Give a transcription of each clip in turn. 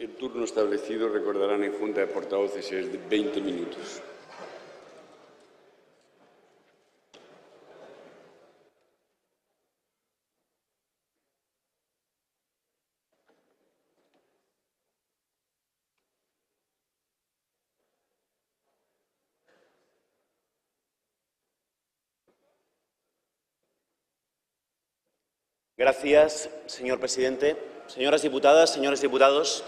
El turno establecido, recordarán en Junta de Portavoces, es de 20 minutos. Gracias, señor presidente. Señoras diputadas, señores diputados,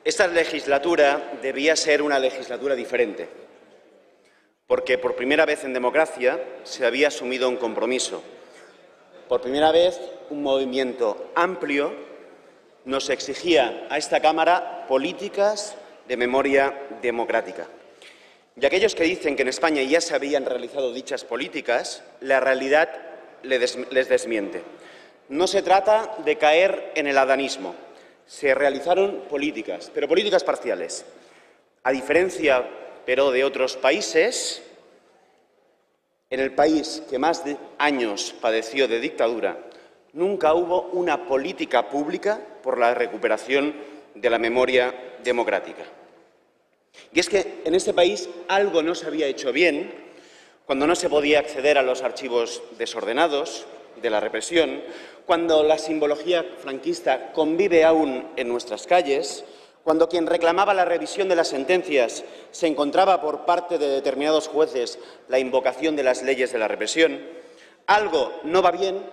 esta legislatura debía ser una legislatura diferente, porque por primera vez en democracia se había asumido un compromiso. Por primera vez, un movimiento amplio nos exigía a esta Cámara políticas de memoria democrática. Y aquellos que dicen que en España ya se habían realizado dichas políticas, la realidad les desmiente. No se trata de caer en el adanismo. Se realizaron políticas, pero políticas parciales. A diferencia, pero, de otros países, en el país que más de años padeció de dictadura, nunca hubo una política pública por la recuperación de la memoria democrática. Y es que en este país algo no se había hecho bien cuando no se podía acceder a los archivos desordenados de la represión, cuando la simbología franquista convive aún en nuestras calles, cuando quien reclamaba la revisión de las sentencias se encontraba por parte de determinados jueces la invocación de las leyes de la represión. Algo no va bien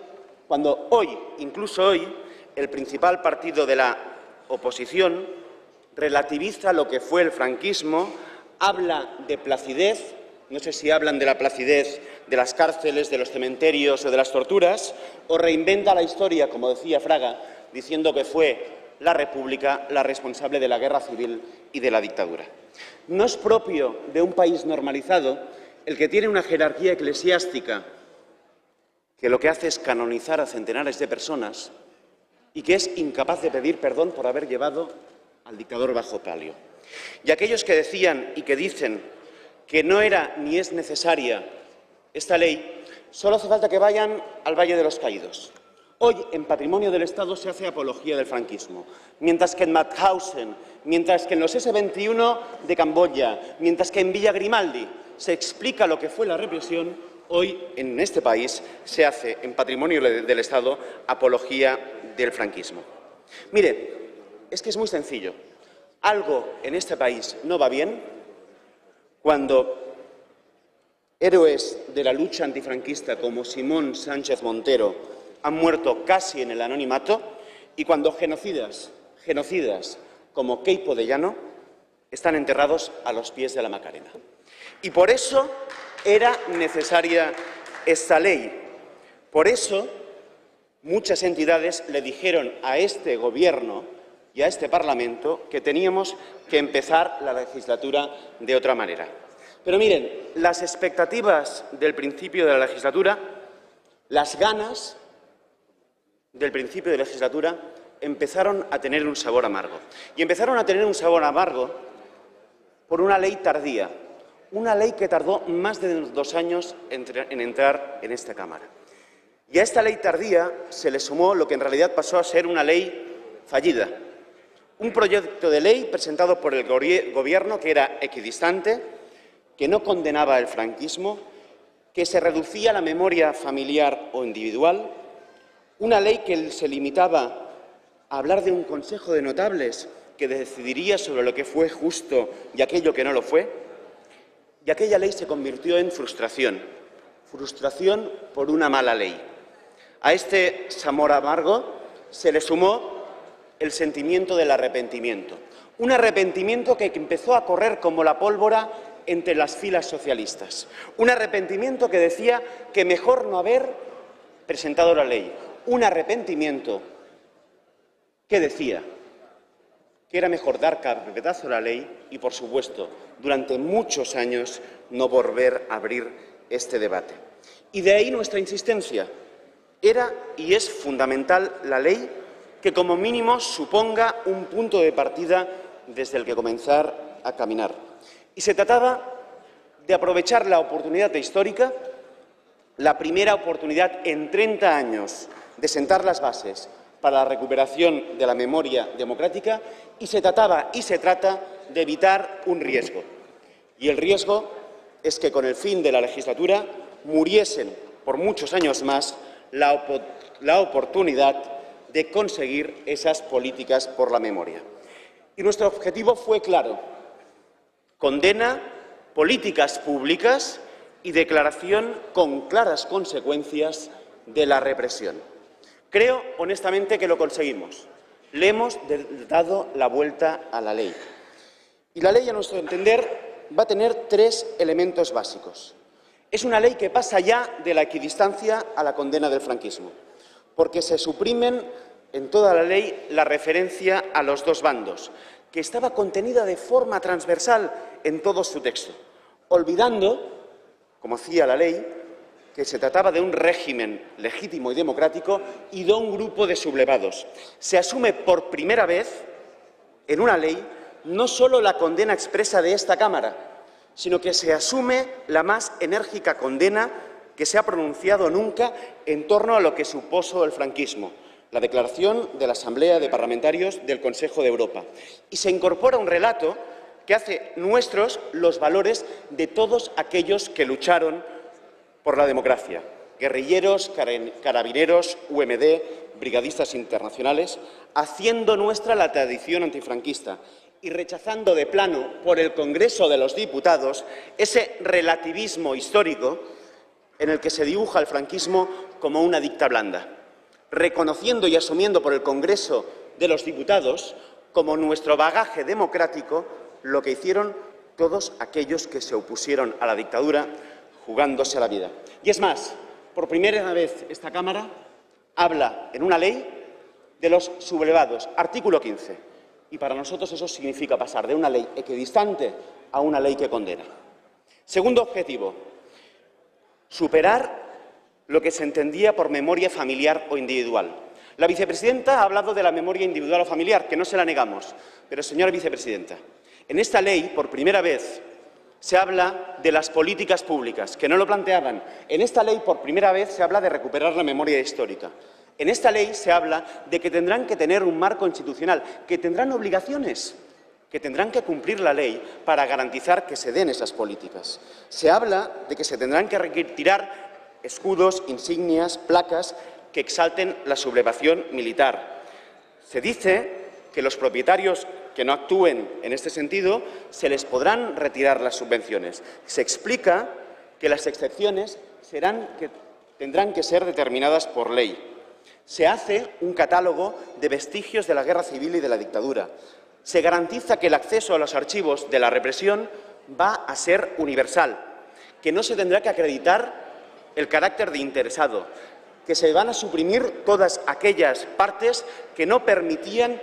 cuando hoy, incluso hoy, el principal partido de la oposición relativiza lo que fue el franquismo, habla de placidez. No sé si hablan de la placidez de las cárceles, de los cementerios o de las torturas, o reinventa la historia, como decía Fraga, diciendo que fue la República la responsable de la guerra civil y de la dictadura. No es propio de un país normalizado el que tiene una jerarquía eclesiástica que lo que hace es canonizar a centenares de personas y que es incapaz de pedir perdón por haber llevado al dictador bajo palio. Y aquellos que decían y que dicen que no era ni es necesaria esta ley, solo hace falta que vayan al Valle de los Caídos. Hoy, en Patrimonio del Estado, se hace apología del franquismo, mientras que en Mauthausen, mientras que en los S-21 de Camboya, mientras que en Villa Grimaldi se explica lo que fue la represión, hoy en este país se hace, en Patrimonio del Estado, apología del franquismo. Mire, es que es muy sencillo. Algo en este país no va bien cuando héroes de la lucha antifranquista como Simón Sánchez Montero han muerto casi en el anonimato y cuando genocidas como Queipo de Llano están enterrados a los pies de la Macarena. Y por eso era necesaria esta ley. Por eso muchas entidades le dijeron a este Gobierno y a este Parlamento que teníamos que empezar la legislatura de otra manera. Pero miren, las expectativas del principio de la legislatura, las ganas del principio de legislatura empezaron a tener un sabor amargo. Y empezaron a tener un sabor amargo por una ley tardía, una ley que tardó más de 2 años en entrar en esta Cámara. Y a esta ley tardía se le sumó lo que en realidad pasó a ser una ley fallida. Un proyecto de ley presentado por el Gobierno que era equidistante, que no condenaba el franquismo, que se reducía a la memoria familiar o individual, una ley que se limitaba a hablar de un Consejo de Notables que decidiría sobre lo que fue justo y aquello que no lo fue, y aquella ley se convirtió en frustración por una mala ley. A este sabor amargo se le sumó el sentimiento del arrepentimiento. Un arrepentimiento que empezó a correr como la pólvora entre las filas socialistas. Un arrepentimiento que decía que mejor no haber presentado la ley. Un arrepentimiento que decía que era mejor dar carpetazo a la ley y, por supuesto, durante muchos años no volver a abrir este debate. Y de ahí nuestra insistencia. Era y es fundamental la ley que como mínimo suponga un punto de partida desde el que comenzar a caminar. Y se trataba de aprovechar la oportunidad histórica, la primera oportunidad en 30 años de sentar las bases para la recuperación de la memoria democrática y se trataba y se trata de evitar un riesgo. Y el riesgo es que con el fin de la legislatura muriesen por muchos años más la oportunidad de conseguir esas políticas por la memoria. Y nuestro objetivo fue claro: condena, políticas públicas y declaración con claras consecuencias de la represión. Creo, honestamente, que lo conseguimos. Le hemos dado la vuelta a la ley. Y la ley, a nuestro entender, va a tener tres elementos básicos. Es una ley que pasa ya de la equidistancia a la condena del franquismo, porque se suprimen en toda la ley la referencia a los dos bandos, que estaba contenida de forma transversal en todo su texto, olvidando, como hacía la ley, que se trataba de un régimen legítimo y democrático y de un grupo de sublevados. Se asume por primera vez en una ley no solo la condena expresa de esta Cámara, sino que se asume la más enérgica condena que se ha pronunciado nunca en torno a lo que supuso el franquismo, la declaración de la Asamblea de Parlamentarios del Consejo de Europa. Y se incorpora un relato que hace nuestros los valores de todos aquellos que lucharon por la democracia: guerrilleros, carabineros, UMD, brigadistas internacionales, haciendo nuestra la tradición antifranquista y rechazando de plano por el Congreso de los Diputados ese relativismo histórico en el que se dibuja el franquismo como una dicta blanda, reconociendo y asumiendo por el Congreso de los Diputados como nuestro bagaje democrático lo que hicieron todos aquellos que se opusieron a la dictadura jugándose la vida. Y es más, por primera vez esta Cámara habla en una ley de los sublevados, artículo 15. Y para nosotros eso significa pasar de una ley equidistante a una ley que condena. Segundo objetivo: superar lo que se entendía por memoria familiar o individual. La vicepresidenta ha hablado de la memoria individual o familiar, que no se la negamos. Pero, señora vicepresidenta, en esta ley, por primera vez, se habla de las políticas públicas, que no lo planteaban. En esta ley, por primera vez, se habla de recuperar la memoria histórica. En esta ley se habla de que tendrán que tener un marco institucional, que tendrán obligaciones, que tendrán que cumplir la ley para garantizar que se den esas políticas. Se habla de que se tendrán que retirar escudos, insignias, placas que exalten la sublevación militar. Se dice que los propietarios que no actúen en este sentido se les podrán retirar las subvenciones. Se explica que las excepciones tendrán que ser determinadas por ley. Se hace un catálogo de vestigios de la guerra civil y de la dictadura. Se garantiza que el acceso a los archivos de la represión va a ser universal, que no se tendrá que acreditar el carácter de interesado, que se van a suprimir todas aquellas partes que no permitían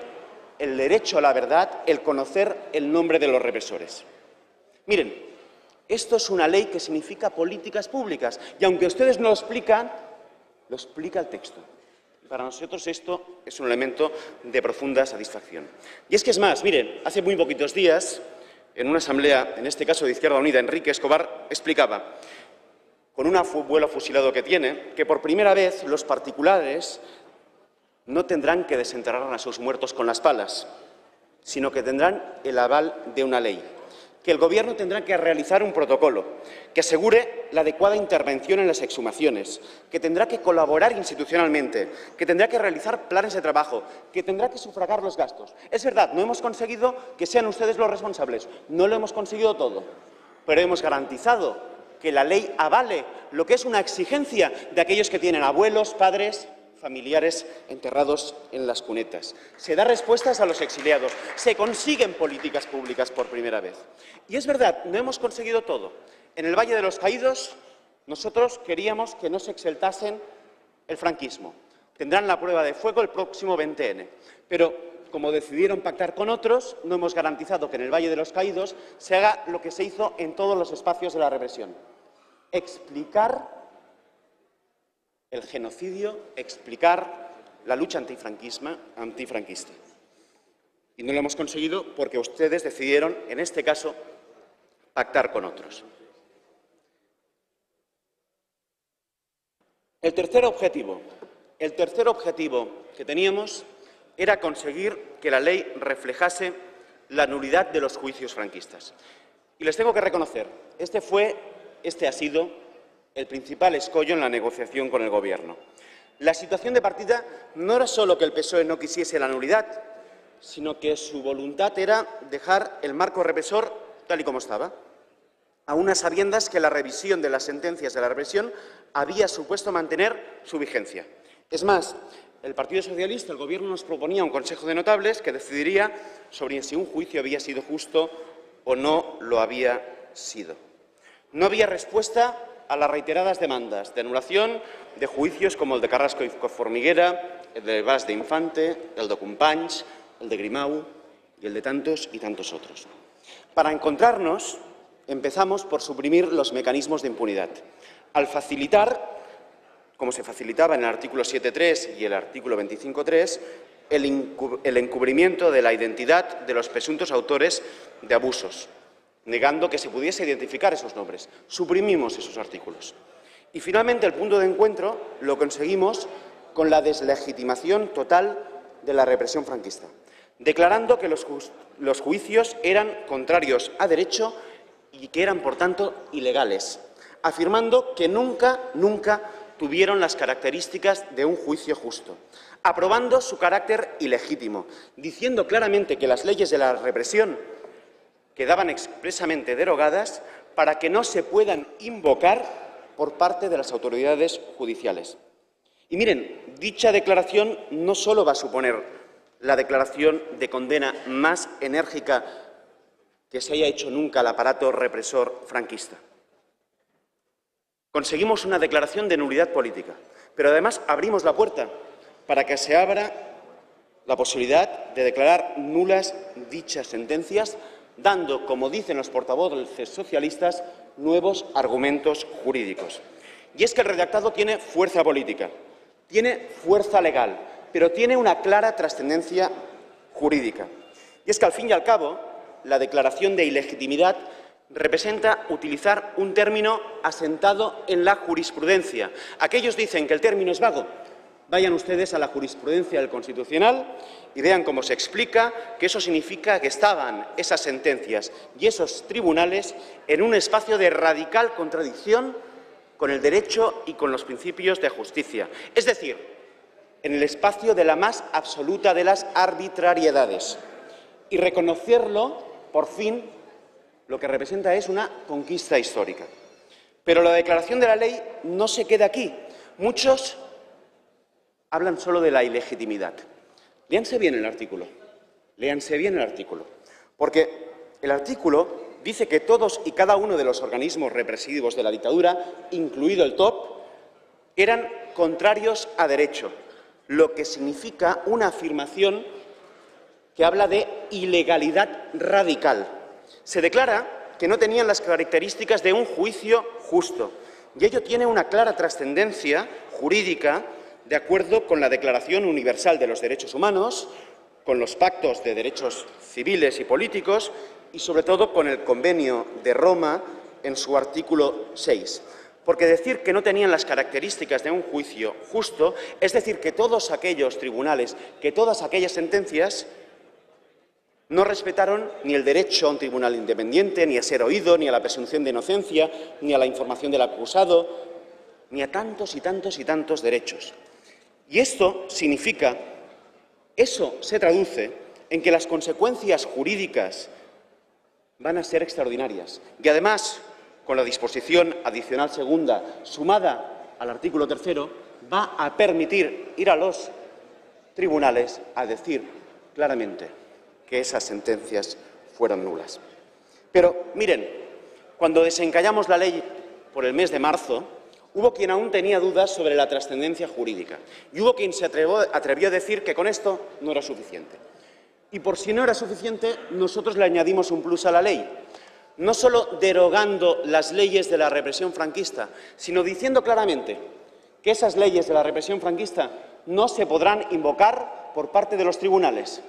el derecho a la verdad, el conocer el nombre de los represores. Miren, esto es una ley que significa políticas públicas y aunque ustedes no lo explica el texto. Para nosotros esto es un elemento de profunda satisfacción. Y es que es más, miren, hace muy poquitos días, en una asamblea, en este caso de Izquierda Unida, Enrique Escobar explicaba, con un vuelo fusilado que tiene, que por primera vez los particulares no tendrán que desenterrar a sus muertos con las palas, sino que tendrán el aval de una ley, que el Gobierno tendrá que realizar un protocolo que asegure la adecuada intervención en las exhumaciones, que tendrá que colaborar institucionalmente, que tendrá que realizar planes de trabajo, que tendrá que sufragar los gastos. Es verdad, no hemos conseguido que sean ustedes los responsables, no lo hemos conseguido todo, pero hemos garantizado que la ley avale lo que es una exigencia de aquellos que tienen abuelos, padres, familiares enterrados en las cunetas. Se da respuestas a los exiliados. Se consiguen políticas públicas por primera vez. Y es verdad, no hemos conseguido todo. En el Valle de los Caídos, nosotros queríamos que no se exaltasen el franquismo. Tendrán la prueba de fuego el próximo 20N. Pero, como decidieron pactar con otros, no hemos garantizado que en el Valle de los Caídos se haga lo que se hizo en todos los espacios de la represión. Explicar el genocidio, explicar la lucha antifranquista. Y no lo hemos conseguido porque ustedes decidieron, en este caso, pactar con otros. El tercer objetivo, el tercer objetivo que teníamos era conseguir que la ley reflejase la nulidad de los juicios franquistas. Y les tengo que reconocer, este ha sido el principal escollo en la negociación con el Gobierno. La situación de partida no era solo que el PSOE no quisiese la nulidad, sino que su voluntad era dejar el marco represor tal y como estaba, a unas sabiendas que la revisión de las sentencias de la represión había supuesto mantener su vigencia. Es más, el Partido Socialista, el Gobierno, nos proponía un Consejo de Notables que decidiría sobre si un juicio había sido justo o no lo había sido. No había respuesta a las reiteradas demandas de anulación de juicios como el de Carrasco y Formiguera, el de Bas de Infante, el de Companys, el de Grimau y el de tantos y tantos otros. Para encontrarnos, empezamos por suprimir los mecanismos de impunidad, al facilitar, como se facilitaba en el artículo 7.3 y el artículo 25.3, el encubrimiento de la identidad de los presuntos autores de abusos, negando que se pudiese identificar esos nombres. Suprimimos esos artículos. Y finalmente el punto de encuentro lo conseguimos con la deslegitimación total de la represión franquista, declarando que los juicios eran contrarios a derecho y que eran, por tanto, ilegales, afirmando que nunca tuvieron las características de un juicio justo, aprobando su carácter ilegítimo, diciendo claramente que las leyes de la represión quedaban expresamente derogadas para que no se puedan invocar por parte de las autoridades judiciales. Y miren, dicha declaración no solo va a suponer la declaración de condena más enérgica que se haya hecho nunca al aparato represor franquista. Conseguimos una declaración de nulidad política, pero además abrimos la puerta para que se abra la posibilidad de declarar nulas dichas sentencias, dando, como dicen los portavoces socialistas, nuevos argumentos jurídicos. Y es que el redactado tiene fuerza política, tiene fuerza legal, pero tiene una clara trascendencia jurídica. Y es que, al fin y al cabo, la declaración de ilegitimidad representa utilizar un término asentado en la jurisprudencia. Aquellos dicen que el término es vago. Vayan ustedes a la jurisprudencia del Constitucional y vean cómo se explica que eso significa que estaban esas sentencias y esos tribunales en un espacio de radical contradicción con el derecho y con los principios de justicia. Es decir, en el espacio de la más absoluta de las arbitrariedades. Y reconocerlo, por fin, lo que representa es una conquista histórica. Pero la declaración de la ley no se queda aquí. Muchos hablan solo de la ilegitimidad. Léanse bien el artículo. Léanse bien el artículo. Porque el artículo dice que todos y cada uno de los organismos represivos de la dictadura, incluido el TOP, eran contrarios a derecho, lo que significa una afirmación que habla de ilegalidad radical. Se declara que no tenían las características de un juicio justo, y ello tiene una clara trascendencia jurídica de acuerdo con la Declaración Universal de los Derechos Humanos, con los pactos de derechos civiles y políticos y, sobre todo, con el Convenio de Roma en su artículo 6. Porque decir que no tenían las características de un juicio justo es decir que todos aquellos tribunales, que todas aquellas sentencias no respetaron ni el derecho a un tribunal independiente, ni a ser oído, ni a la presunción de inocencia, ni a la información del acusado, ni a tantos y tantos y tantos derechos. Y esto significa, eso se traduce en que las consecuencias jurídicas van a ser extraordinarias. Y además, con la disposición adicional segunda, sumada al artículo 3º, va a permitir ir a los tribunales a decir claramente que esas sentencias fueron nulas. Pero, miren, cuando desencallamos la ley por el mes de marzo, hubo quien aún tenía dudas sobre la trascendencia jurídica y hubo quien se atrevió a decir que con esto no era suficiente. Y por si no era suficiente, nosotros le añadimos un plus a la ley, no solo derogando las leyes de la represión franquista, sino diciendo claramente que esas leyes de la represión franquista no se podrán invocar por parte de los tribunales,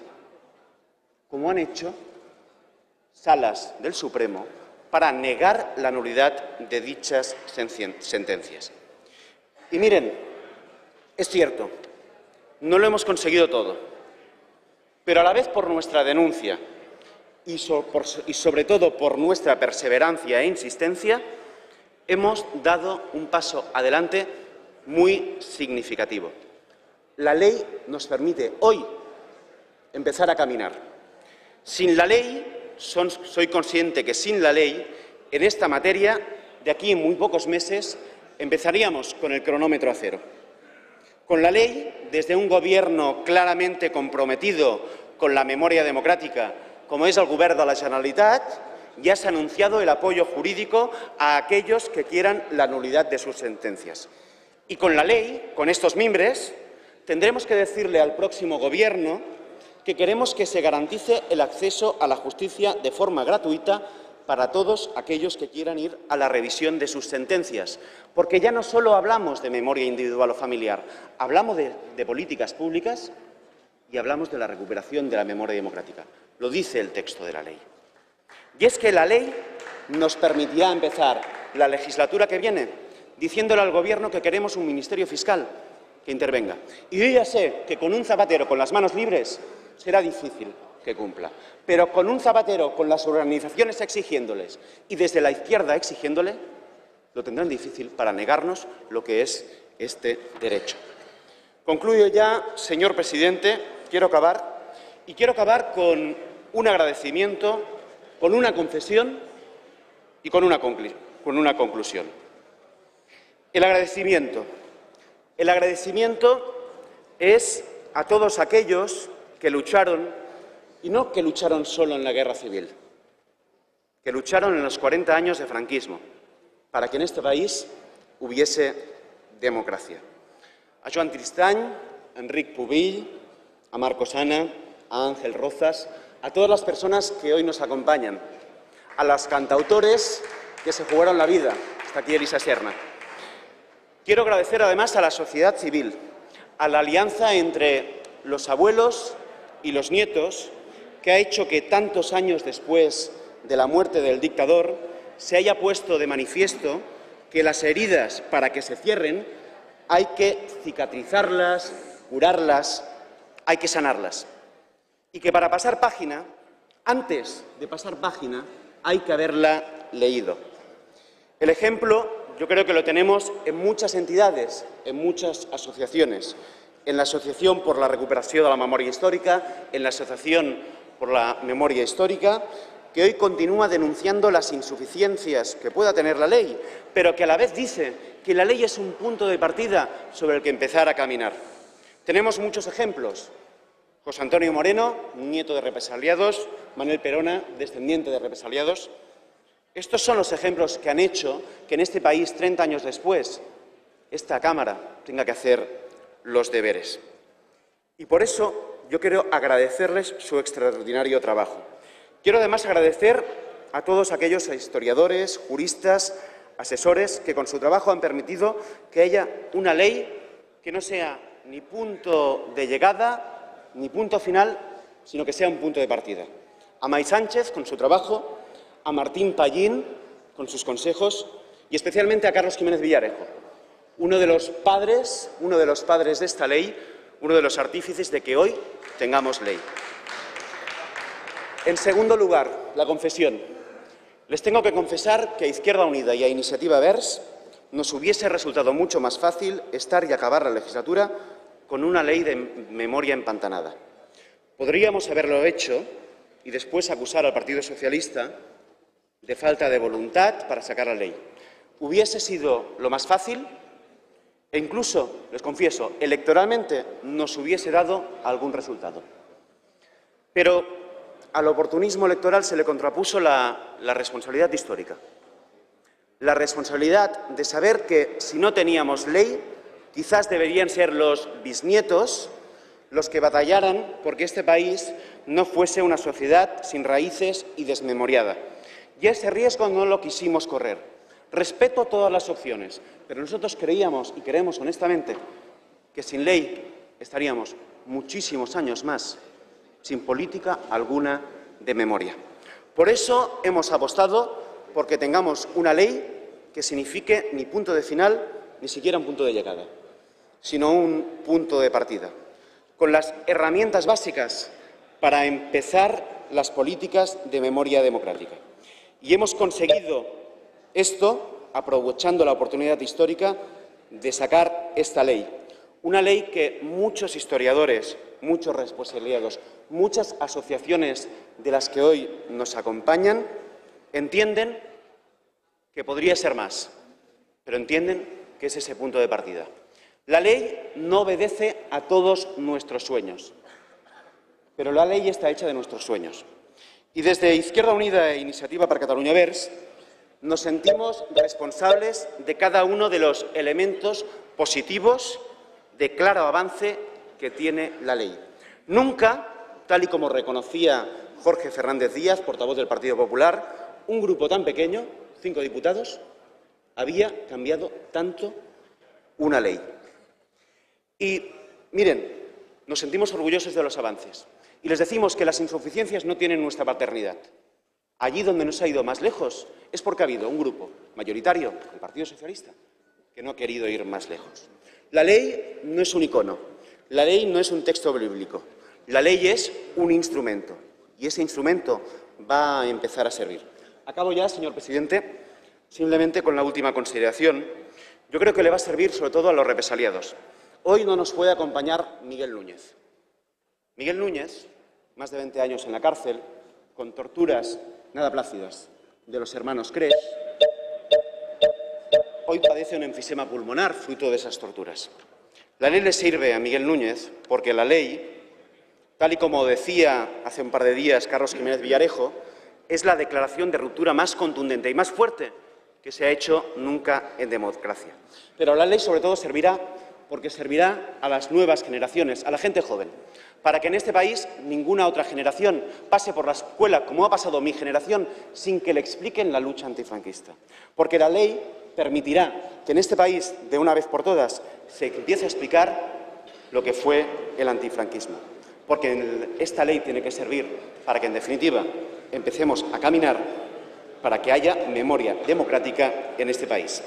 como han hecho salas del Supremo para negar la nulidad de dichas sentencias. Y miren, Es cierto, no lo hemos conseguido todo, pero a la vez por nuestra denuncia y sobre todo por nuestra perseverancia e insistencia, hemos dado un paso adelante muy significativo. La ley nos permite hoy empezar a caminar. Sin la ley, soy consciente que sin la ley, en esta materia, de aquí en muy pocos meses, empezaríamos con el cronómetro a cero. Con la ley, desde un Gobierno claramente comprometido con la memoria democrática, como es el Govern de la Generalitat, ya se ha anunciado el apoyo jurídico a aquellos que quieran la nulidad de sus sentencias. Y con la ley, con estos mimbres, tendremos que decirle al próximo Gobierno que queremos que se garantice el acceso a la justicia de forma gratuita para todos aquellos que quieran ir a la revisión de sus sentencias. Porque ya no solo hablamos de memoria individual o familiar, hablamos de políticas públicas y hablamos de la recuperación de la memoria democrática. Lo dice el texto de la ley. Y es que la ley nos permitirá empezar la legislatura que viene diciéndole al Gobierno que queremos un ministerio fiscal que intervenga. Y yo ya sé que con un Zapatero con las manos libres será difícil que cumpla, pero con un Zapatero con las organizaciones exigiéndoles y desde la izquierda exigiéndole, lo tendrán difícil para negarnos lo que es este derecho. Concluyo ya, señor presidente, quiero acabar con un agradecimiento, con una confesión y con una conclusión. El agradecimiento es a todos aquellos que lucharon, y no que lucharon solo en la guerra civil, que lucharon en los 40 años de franquismo, para que en este país hubiese democracia. A Joan Tristany, a Enric Pubill, a Marcos Ana, a Ángel Rozas, a todas las personas que hoy nos acompañan, a los cantautores que se jugaron la vida, está aquí Elisa Serna. Quiero agradecer además a la sociedad civil, a la alianza entre los abuelos y los nietos, que ha hecho que tantos años después de la muerte del dictador se haya puesto de manifiesto que las heridas, para que se cierren, hay que cicatrizarlas, curarlas, hay que sanarlas. Y que para pasar página, antes de pasar página, hay que haberla leído. El ejemplo yo creo que lo tenemos en muchas entidades, en muchas asociaciones. En la Asociación por la Recuperación de la Memoria Histórica, en la Asociación por la Memoria Histórica, que hoy continúa denunciando las insuficiencias que pueda tener la ley, pero que a la vez dice que la ley es un punto de partida sobre el que empezar a caminar. Tenemos muchos ejemplos. José Antonio Moreno, nieto de represaliados, Manuel Perona, descendiente de represaliados. Estos son los ejemplos que han hecho que en este país, 30 años después, esta Cámara tenga que hacer los deberes. Y por eso yo quiero agradecerles su extraordinario trabajo. Quiero además agradecer a todos aquellos historiadores, juristas, asesores que con su trabajo han permitido que haya una ley que no sea ni punto de llegada ni punto final, sino que sea un punto de partida. A May Sánchez con su trabajo, a Martín Pallín con sus consejos y especialmente a Carlos Jiménez Villarejo, uno de los padres de esta ley, uno de los artífices de que hoy tengamos ley. En segundo lugar, la confesión. Les tengo que confesar que a Izquierda Unida y a Iniciativa Verds nos hubiese resultado mucho más fácil estar y acabar la legislatura con una ley de memoria empantanada. Podríamos haberlo hecho y después acusar al Partido Socialista de falta de voluntad para sacar la ley. Hubiese sido lo más fácil e incluso, les confieso, electoralmente nos hubiese dado algún resultado. Pero al oportunismo electoral se le contrapuso la responsabilidad histórica. La responsabilidad de saber que si no teníamos ley, quizás deberían ser los bisnietos los que batallaran porque este país no fuese una sociedad sin raíces y desmemoriada. Y ese riesgo no lo quisimos correr. Respeto todas las opciones, pero nosotros creíamos y creemos honestamente que sin ley estaríamos muchísimos años más sin política alguna de memoria. Por eso hemos apostado porque tengamos una ley que signifique ni punto de final ni siquiera un punto de llegada. sino un punto de partida, con las herramientas básicas para empezar las políticas de memoria democrática. Y hemos conseguido esto aprovechando la oportunidad histórica de sacar esta ley. Una ley que muchos historiadores, muchos responsabilizados, muchas asociaciones de las que hoy nos acompañan entienden que podría ser más, pero entienden que es ese punto de partida. La ley no obedece a todos nuestros sueños, pero la ley está hecha de nuestros sueños. Y desde Izquierda Unida e Iniciativa per Catalunya Verds nos sentimos responsables de cada uno de los elementos positivos de claro avance que tiene la ley. Nunca, tal y como reconocía Jorge Fernández Díaz, portavoz del Partido Popular, un grupo tan pequeño, 5 diputados, había cambiado tanto una ley. Y, miren, nos sentimos orgullosos de los avances y les decimos que las insuficiencias no tienen nuestra paternidad. Allí donde nos ha ido más lejos es porque ha habido un grupo mayoritario, el Partido Socialista, que no ha querido ir más lejos. La ley no es un icono, la ley no es un texto bíblico, la ley es un instrumento y ese instrumento va a empezar a servir. Acabo ya, señor presidente, simplemente con la última consideración. Yo creo que le va a servir sobre todo a los represaliados. Hoy no nos puede acompañar Miguel Núñez. Miguel Núñez, más de 20 años en la cárcel, con torturas nada plácidas de los hermanos Cres, hoy padece un enfisema pulmonar fruto de esas torturas. La ley le sirve a Miguel Núñez porque la ley, tal y como decía hace un par de días Carlos Jiménez Villarejo, es la declaración de ruptura más contundente y más fuerte que se ha hecho nunca en democracia. Pero la ley sobre todo servirá porque servirá a las nuevas generaciones, a la gente joven, para que en este país ninguna otra generación pase por la escuela, como ha pasado mi generación, sin que le expliquen la lucha antifranquista. Porque la ley permitirá que en este país, de una vez por todas, se empiece a explicar lo que fue el antifranquismo. Porque esta ley tiene que servir para que, en definitiva, empecemos a caminar para que haya memoria democrática en este país.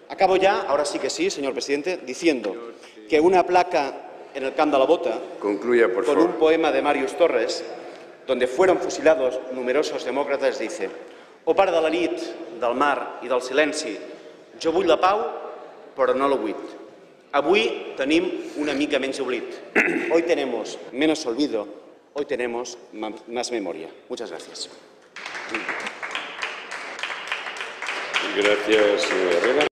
Acabo ya, ahora sí que sí, señor presidente, diciendo que una placa en el Camp de la Bota, concluya, por con favor, un poema de Màrius Torres, donde fueron fusilados numerosos demòcrates, dice: «O pare de la nit, del mar i del silenci, jo vull la pau, però no l'oblid». Avui tenim una mica menys oblit. Hoy tenemos menos olvido, hoy tenemos más memoria. Muchas gracias. Gracias, señor Herrera.